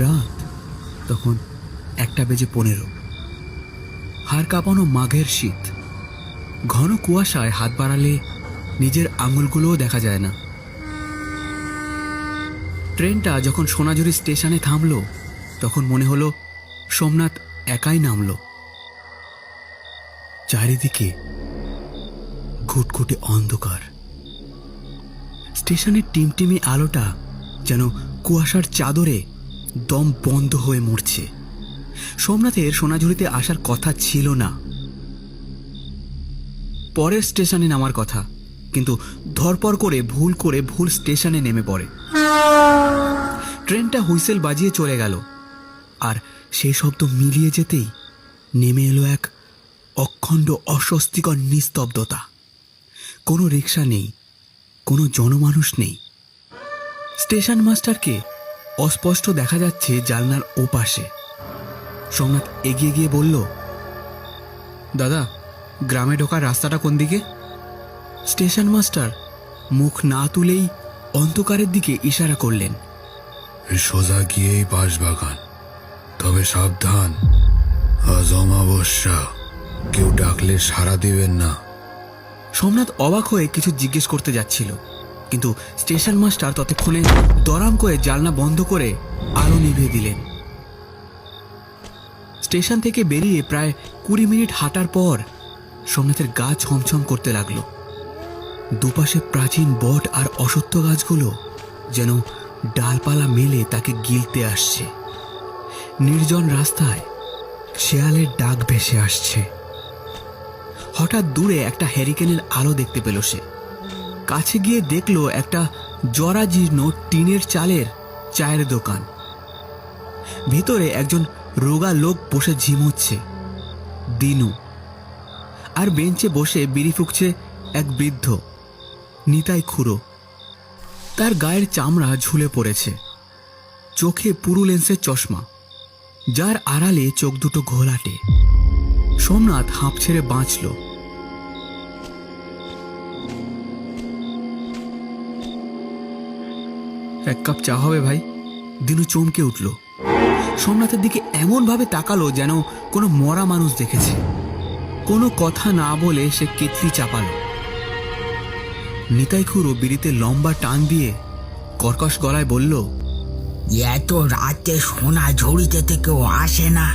রাত তখন 1:15। হাড় কাঁপানো মাঘের শীত। ঘন কুয়াশায় হাত বাড়ালে নিজের আঙুলগুলোও দেখা যায় না। ট্রেনটা যখন সোনাঝুরি স্টেশনে থামল তখন মনে হলো সোমনাথ একাই নামল। চারিদিকে ঘুটঘুটে অন্ধকার। স্টেশনের টিমটিমি আলোটা যেন কুয়াশার চাদরে দম বন্ধ হয়ে মরছে। সোমনাথের সোনাঝুরিতে আসার কথা ছিল না, পরের স্টেশনে নামার কথা, কিন্তু ধরপর করে ভুল স্টেশনে নেমে পড়ে। ট্রেনটা হুইসেল বাজিয়ে চলে গেল, আর সেই শব্দ মিলিয়ে যেতেই নেমে এলো এক অখণ্ড অস্বস্তিকর নিস্তব্ধতা। কোনো রিক্সা নেই, কোনো জনমানুষ নেই। স্টেশন মাস্টারকে অস্পষ্ট দেখা যাচ্ছে জানলার ওপাশে। সোমনাথ এগিয়ে গিয়ে বলল, দাদা, গ্রামে ঢোকার রাস্তাটা কোন দিকে? স্টেশন মাস্টার মুখ না তুলেই অন্ধকারের দিকে ইশারা করলেন। সোজা গিয়েই বাঁশবাগান, তবে সাবধান, আজ অমাবস্যা, কেউ ডাকলে সাড়া দিবেন না। সোমনাথ অবাক হয়ে কিছু জিজ্ঞেস করতে যাচ্ছিল, কিন্তু স্টেশন মাস্টার ততক্ষণে দরাম করে জানলা বন্ধ করে আলো নিভিয়ে দিলেন। স্টেশন থেকে বেরিয়ে প্রায় 20 মিনিট হাঁটার পর সোমনাথের গা ছমছম করতে লাগলো। দুপাশে প্রাচীন বট আর অশ্বত্থ গাছগুলো যেন ডালপালা মেলে তাকে গিলতে আসছে। নির্জন রাস্তায় শেয়ালের ডাক ভেসে আসছে। হঠাৎ দূরে একটা হ্যারিকেনের আলো দেখতে পেল সে। কাছে গিয়ে দেখলো একটা জরাজীর্ণ টিনের চালের চায়ের দোকান। ভিতরে একজন রোগা লোক বসে ঝিমোচ্ছে, দিনু। আর বেঞ্চে বসে বিড়ি ফুঁকছে এক বৃদ্ধ, নিতাই খুড়ো। তার গায়ের চামড়া ঝুলে পড়েছে, চোখে পুরু লেন্সের চশমা, যার আড়ালে চোখ দুটো ঘোলাটে। সোমনাথ হাঁপ ছেড়ে বাঁচল। এক কাপ চা হবে ভাই? দিনু চমকে উঠল। সোমনাথের দিকে এমন ভাবে তাকালো যেন কোনো মরা মানুষ দেখেছে। কোনো কথা না বলে সে কেতলি চাপালো। নিতাই খুড়ো বিড়িতে লম্বা টান দিয়ে কর্কশ গলায় বলল, এত রাতে সোনাঝুরিতে কেউ আসে না।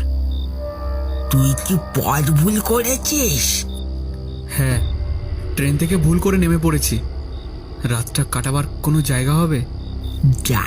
তুই কি পথ ভুল করেছিস? হ্যাঁ, ট্রেন থেকে ভুল করে নেমে পড়েছি। রাতটা কাটাবার কোনো জায়গা হবে? যা